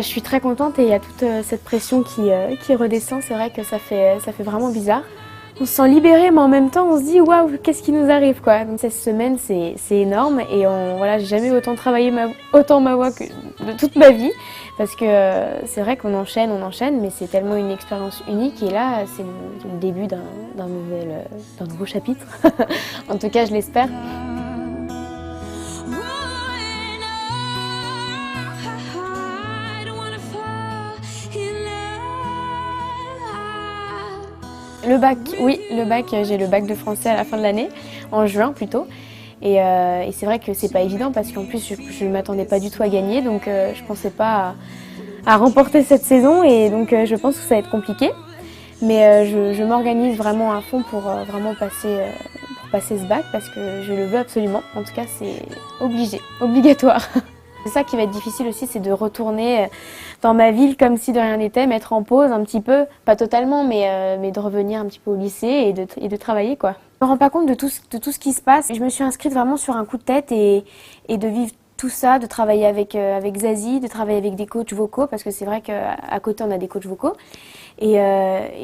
Je suis très contente et il y a toute cette pression qui redescend. C'est vrai que ça fait vraiment bizarre. On se sent libéré, mais en même temps, on se dit waouh, qu'est-ce qui nous arrive quoi. Donc cette semaine, c'est énorme et voilà, j'ai jamais autant travaillé autant ma voix que de toute ma vie, parce que c'est vrai qu'on enchaîne, mais c'est tellement une expérience unique et là, c'est le début d'un nouveau chapitre. En tout cas, je l'espère. Le bac, oui, le bac, j'ai le bac de français à la fin de l'année, en juin plutôt. Et c'est vrai que c'est pas évident parce qu'en plus je ne m'attendais pas du tout à gagner, donc je pensais pas à remporter cette saison et donc je pense que ça va être compliqué. Mais je m'organise vraiment à fond pour vraiment passer ce bac parce que je le veux absolument. En tout cas, c'est obligatoire. C'est ça qui va être difficile aussi, c'est de retourner dans ma ville comme si de rien n'était, mettre en pause un petit peu, pas totalement, mais de revenir un petit peu au lycée et de travailler quoi. Je me rends pas compte de tout ce qui se passe. Je me suis inscrite vraiment sur un coup de tête et de vivre tout ça, de travailler avec Zazie, de travailler avec des coachs vocaux, parce que c'est vrai qu'à côté on a des coachs vocaux. Et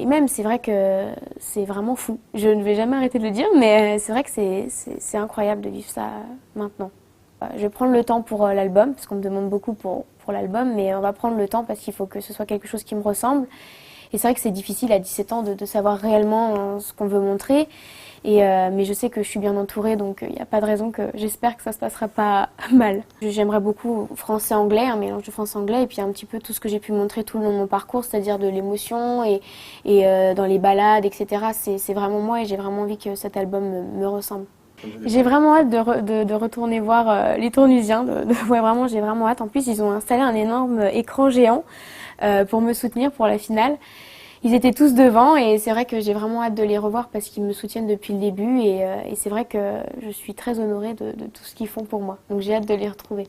même c'est vrai que c'est vraiment fou. Je ne vais jamais arrêter de le dire, mais c'est vrai que c'est incroyable de vivre ça maintenant. Je vais prendre le temps pour l'album, parce qu'on me demande beaucoup pour l'album, mais on va prendre le temps parce qu'il faut que ce soit quelque chose qui me ressemble. Et c'est vrai que c'est difficile à 17 ans de savoir réellement ce qu'on veut montrer. Mais je sais que je suis bien entourée, donc il n'y a pas de raison que j'espère que ça se passera pas mal. J'aimerais beaucoup français-anglais, un mélange de français-anglais, et puis un petit peu tout ce que j'ai pu montrer tout le long de mon parcours, c'est-à-dire de l'émotion et dans les balades, etc. C'est vraiment moi et j'ai vraiment envie que cet album me ressemble. J'ai vraiment hâte de retourner voir les Tournusiens. Ouais, vraiment, j'ai vraiment hâte. En plus, ils ont installé un énorme écran géant pour me soutenir pour la finale. Ils étaient tous devant et c'est vrai que j'ai vraiment hâte de les revoir parce qu'ils me soutiennent depuis le début et c'est vrai que je suis très honorée de tout ce qu'ils font pour moi. Donc j'ai hâte de les retrouver.